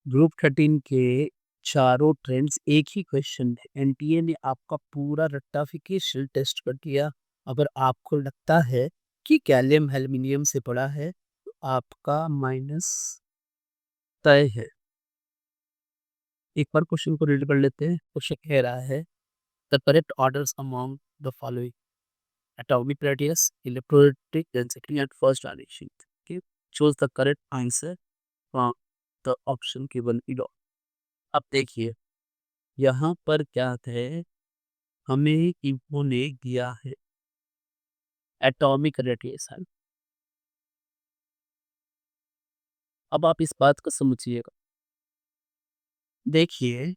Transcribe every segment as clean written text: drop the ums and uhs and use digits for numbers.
Group 13 के चारों trends एक ही क्वेश्चन है। एनटीए ने आपका पूरा रट्टाफिकेशन टेस्ट कर दिया। अगर आपको लगता है कि गैलियम एल्यूमिनियम से बड़ा है तो आपका माइनस तय है। एक बार क्वेश्चन को रीड कर लेते हैं। क्वेश्चन कह रहा है the correct orders among the following atomic radius, electronegativity, density and first direction. Okay, choose the correct answer from the option given below. अब देखिए यहाँ पर क्या है, हमें इन्हों ने दिया है एटॉमिक रेडिएशन। अब आप इस बात को समझिएगा। देखिए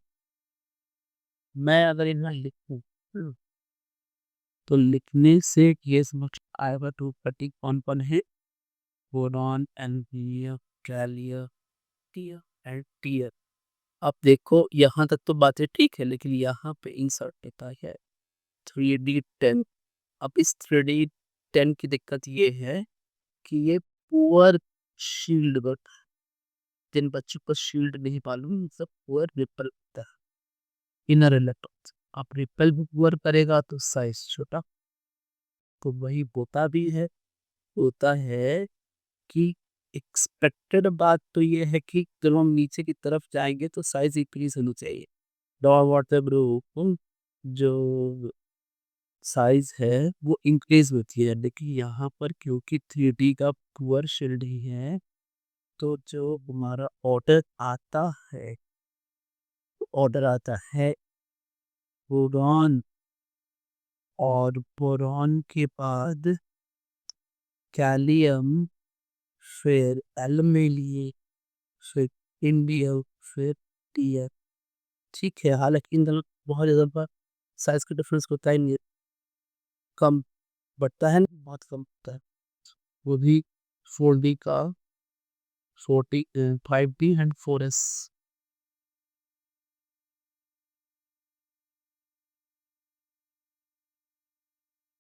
मैं अगर इन्हें लिखूं तो लिखने से ये समझ आएगा टू प्रतीक कौन कौन है, boron, aluminium, gallium, tier and tear. अब देखो यहाँ तक तो बातें ठीक है, लेकिन यहाँ पे इंसर्ट होता है 3D10। अब इस 3D10 की दिक्कत ये है कि ये पुअर शील्ड होता है। जिन बच्चों को शील्ड नहीं मालूम सब पुअर रिपल होता है, इनर इलेक्ट्रॉन। आप रिपल भी पुअर करेगा तो साइज छोटा, तो वही होता है कि एक्सपेक्टेड बात तो ये है कि जब हम नीचे की तरफ जाएंगे तो साइज इंक्रीज होनी चाहिए। वाटर ग्रुप जो साइज है वो इंक्रीज होती है, लेकिन यहाँ पर क्योंकि 3D का पुअर शील्ड ही है, तो जो हमारा ऑर्डर आता है बोरॉन, और बोरॉन के बाद कैलियम, फिर एल्यूमिनियम, फिर इंडियम, फिर टीयर। ठीक है, हालांकि इन दोनों बहुत ज़्यादा साइज का डिफरेंस होता ही नहीं है, कम बढ़ता है ना, बहुत कम होता है। वो भी 4D का 5D एंड 4S।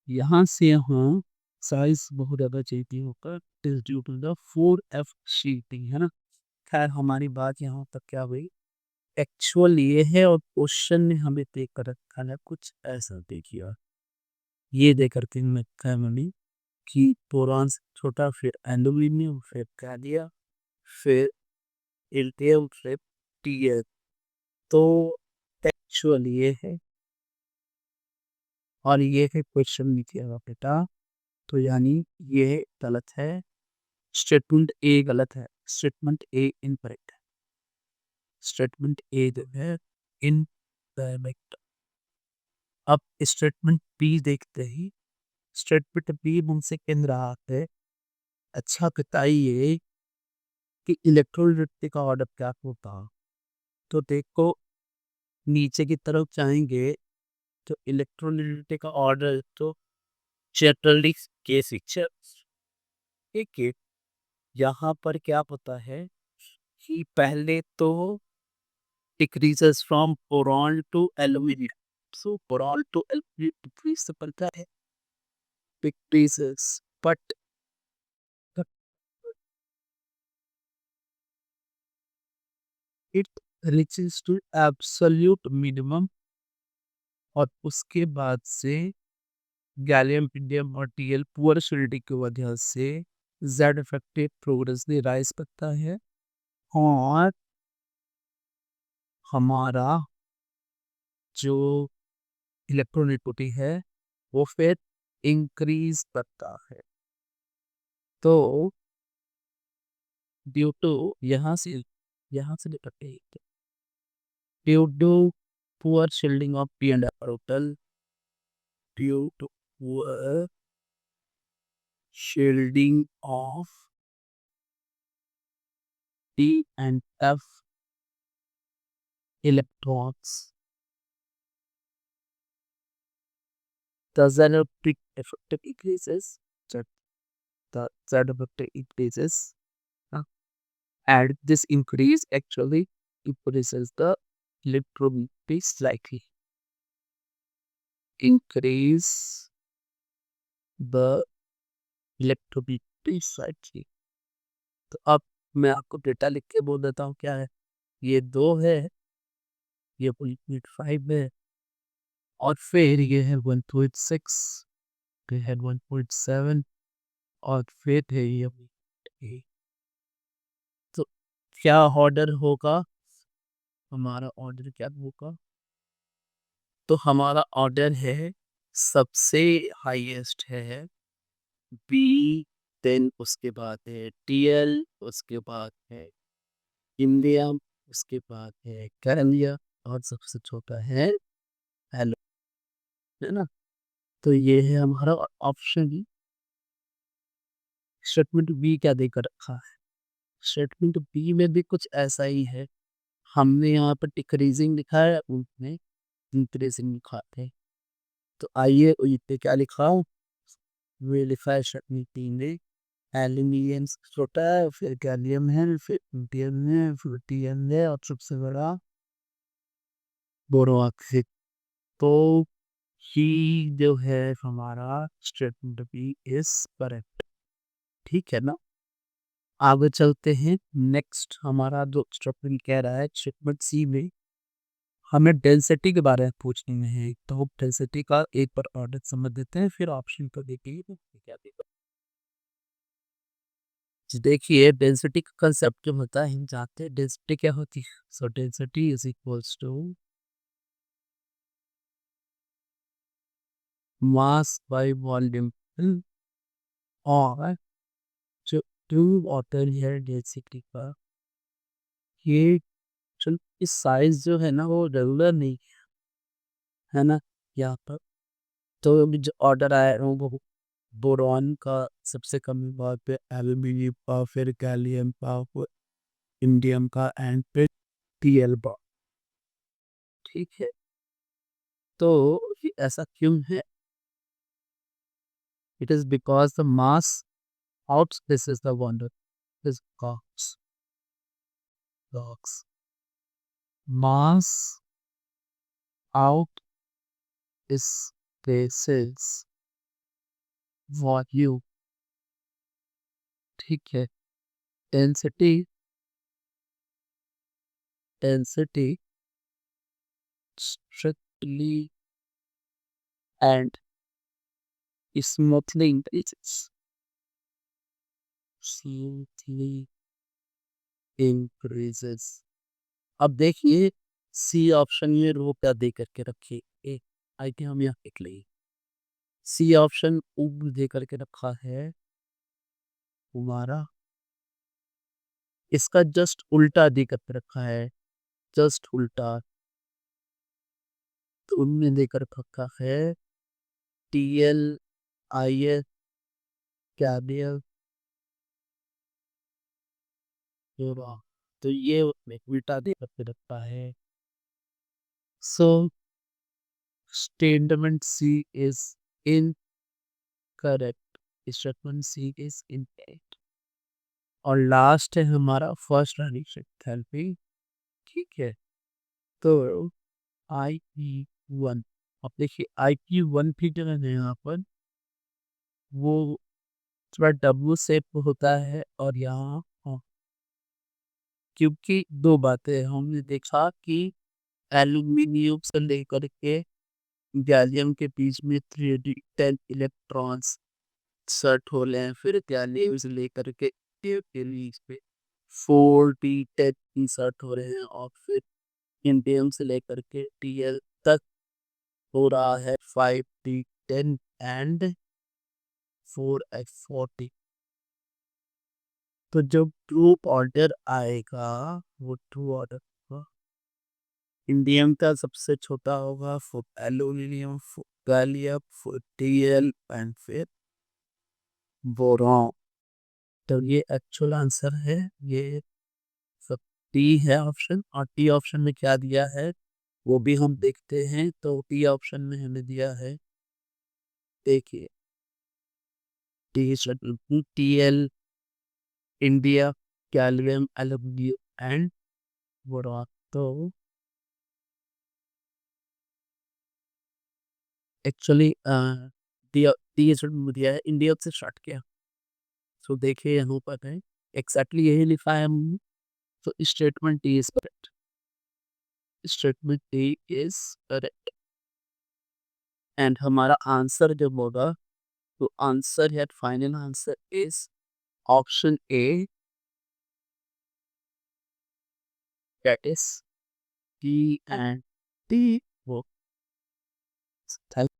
यहाँ से यहाँ साइज बहुत ज़्यादा चाहिए होगा, is due to the 4F shielding, है ना। खैर हमारी बात यहाँ तक क्या हुई, एक्चुअल ये है और क्वेश्चन ने हमें दे कर रखा है कुछ ऐसा। देखिए ये दे करके मैं रखा है मम्मी कि बोरॉन से छोटा, फिर एल्यूमिनियम, फिर कैलियम, फिर इल्टियम, फिर टीयर। तो एक्चुअल ये है और ये है क्वेश्चन में किया बेटा, तो यानी ये गलत है। स्टेटमेंट ए गलत है, स्टेटमेंट ए इनकरेक्ट है, स्टेटमेंट ए जो है इनकरेक्ट। अब स्टेटमेंट बी देखते ही, स्टेटमेंट बी मुझसे कह रहा है अच्छा बताइए कि इलेक्ट्रोलिटिक का ऑर्डर क्या होता। तो देखो नीचे की तरफ जाएंगे तो इलेक्ट्रोलिटिक का ऑर्डर तो जनरली केस पिक्चर। ठीक है, यहाँ पर क्या पता है कि पहले तो decreases from boron to aluminium, so boron to aluminium decrease तो पता है decreases, but it reaches to absolute minimum। और उसके बाद से गैलियम, इंडियम और टीएल पुअर शिल्डिंग की वजह से जेड इफेक्टिव प्रोग्रेसली राइज करता है, और हमारा जो इलेक्ट्रोनिटी है वो फिर इंक्रीज करता है। तो ड्यू टू यहाँ से लेकर के due to poor shielding of P and orbital, due to poor shielding of D and F electrons, the zerotic effect increases, that the Z effect increases, uh, and this increase actually increases the electronegativity slightly, increase the electronegativity slightly। तो अब मैं आपको data लिख के बोल देता हूँ क्या है। ये 2 है, ये 0.5 है और फिर ये है 1.6, ये है 1.7 और फिर है ये 8। तो क्या ऑर्डर होगा? हमारा ऑर्डर क्या होगा? तो हमारा ऑर्डर है, सबसे हाईएस्ट है बी, देन उसके बाद है टीएल, उसके बाद है इंडिया, उसके बाद है केरलिया और सबसे छोटा है हेलो, है ना? तो ये है हमारा ऑप्शन। स्टेटमेंट बी क्या देकर रखा है? स्टेटमेंट बी में भी कुछ ऐसा ही है। हमने यहाँ पर डिक्रीजिंग लिखा है, उनने इंक्रीजिंग लिखा है। तो आइए इतने क्या लिखा, वे लिखा है स्टेटमेंट बी में एल्यूमिनियम छोटा है, फिर गैलियम है, फिर इंडियम है, फिर टीएम है और सबसे बड़ा बोरोन। तो ही जो है हमारा स्टेटमेंट बी इज करेक्ट। ठीक है ना? आगे चलते हैं। नेक्स्ट हमारा जो स्टेटमेंट कह रहा है स्टेटमेंट सी में हमें डेंसिटी के बारे में पूछने में है। तो डेंसिटी का एक बार ऑर्डर समझ देते हैं, फिर ऑप्शन को देखेंगे तो क्या देगा। देखिए डेंसिटी का कंसेप्ट जो होता है, हम जानते हैं डेंसिटी क्या होती है। So density is equals to mass by volume और जो ट्यूब वाटर है डेंसिटी का, ये चल इस साइज जो है ना वो रेगुलर नहीं है ना यहाँ पर। तो अभी जो ऑर्डर आया है वो बोरॉन का सबसे कम भाग पे, एल्यूमिनियम का, फिर गैलियम का, फिर इंडियम का एंड फिर टीएल का। ठीक है, तो ये ऐसा क्यों है? It is because the mass out this is the wonder this Gox mass out इस प्लेसेस वॉल्यूम। ठीक है, density density strictly and smoothly increases. Smoothly increases. अब देखिए सी ऑप्शन में रो क्या दे करके रखिए, ए आई थिंक हम यहाँ लिख लेंगे। सी ऑप्शन ऊपर दे करके रखा है हमारा, इसका जस्ट उल्टा दे करके रखा है, जस्ट उल्टा। तो उनमें देकर रखा है टीएल आई एस कैबियल। तो ये उसमें उल्टा दे करके रखा है। So statement C is incorrect. Statement C is incorrect. और लास्ट है हमारा फर्स्ट रनिंग थेरेपी। ठीक है, तो आई पी वन, अब देखिए आई पी वन भी जो है यहाँ पर वो थोड़ा डब्लू शेप होता है और यहाँ क्योंकि दो बातें हमने देखा कि एल्यूमिनियम से लेकर के गैलियम के बीच में 3d10 इलेक्ट्रॉन्स सर्ट हो रहे हैं, फिर गैलियम से लेकर के के बीच पे 4d10 इंसर्ट हो रहे हैं और फिर इंडियम से लेकर के टीएल तक हो रहा है 5d10 एंड 4x40। तो जब ग्रुप ऑर्डर आएगा वो टू ऑर्डर होगा, इंडियम का सबसे छोटा होगा, फिर एल्यूमिनियम, फिर गैलियम, फिर टीएल एंड फिर बोरॉन। तो ये एक्चुअल आंसर है, ये सब टी है ऑप्शन। और टी ऑप्शन में क्या दिया है वो भी हम देखते हैं। तो टी ऑप्शन में हमें दिया है, देखिए T L India gallium aluminium and boron. तो एक्चुअली दिया दिया है इंडिया से स्टार्ट किया। सो देखिए यहाँ पर है एग्जैक्टली यही लिखा है हमने। तो statement D is correct. Statement D is correct. And हमारा आंसर जब होगा तो आंसर है, final answer is option A, that is D and D. वो